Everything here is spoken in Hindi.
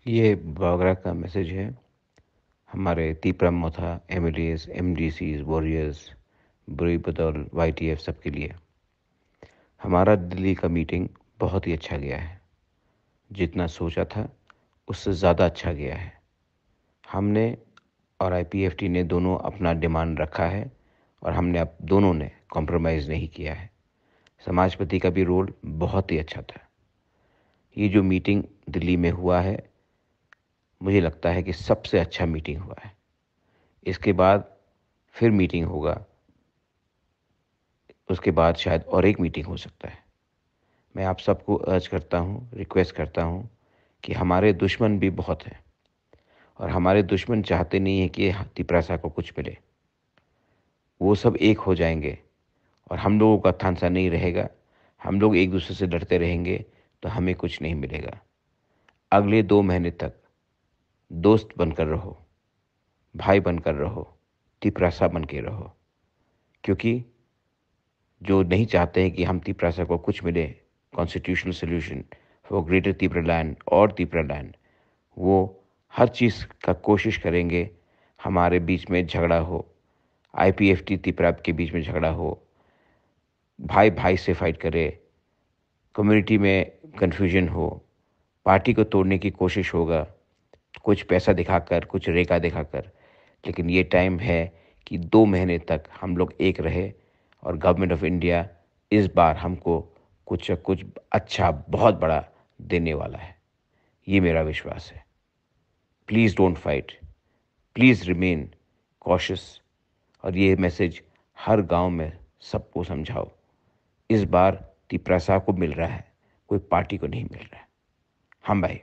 ये बागरा का मैसेज है हमारे तीपरा मोथा एमएलएस, एमडीसीज, वॉरियर्स, बुरी बदौल, वाईटीएफ सबके लिए। हमारा दिल्ली का मीटिंग बहुत ही अच्छा गया है। जितना सोचा था उससे ज़्यादा अच्छा गया है। हमने और आईपीएफटी ने दोनों अपना डिमांड रखा है और हमने अब दोनों ने कॉम्प्रोमाइज़ नहीं किया है। समाजपति का भी रोल बहुत ही अच्छा था। ये जो मीटिंग दिल्ली में हुआ है, मुझे लगता है कि सबसे अच्छा मीटिंग हुआ है। इसके बाद फिर मीटिंग होगा, उसके बाद शायद और एक मीटिंग हो सकता है। मैं आप सबको अर्ज करता हूँ, रिक्वेस्ट करता हूँ कि हमारे दुश्मन भी बहुत हैं और हमारे दुश्मन चाहते नहीं हैं कि तिपरासा को कुछ मिले। वो सब एक हो जाएंगे और हम लोगों का थांसा नहीं रहेगा। हम लोग एक दूसरे से लड़ते रहेंगे तो हमें कुछ नहीं मिलेगा। अगले 2 महीने तक दोस्त बनकर रहो, भाई बनकर रहो, तिपरासा बन के रहो, क्योंकि जो नहीं चाहते हैं कि हम तिपरासा को कुछ मिले, constitutional solution for greater Tipra land और तिपरा लैंड, वो हर चीज़ का कोशिश करेंगे हमारे बीच में झगड़ा हो, आईपीएफटी तिपरा के बीच में झगड़ा हो, भाई भाई से फाइट करे, कम्युनिटी में कन्फ्यूजन हो, पार्टी को तोड़ने की कोशिश होगा, कुछ पैसा दिखाकर, कुछ रेखा दिखाकर। लेकिन ये टाइम है कि 2 महीने तक हम लोग एक रहे और गवर्नमेंट ऑफ इंडिया इस बार हमको कुछ न कुछ अच्छा बहुत बड़ा देने वाला है। ये मेरा विश्वास है। Please don't fight, please remain cautious. और ये मैसेज हर गांव में सबको समझाओ। इस बार तिपरा साहब को मिल रहा है, कोई पार्टी को नहीं मिल रहा है। हम भाई।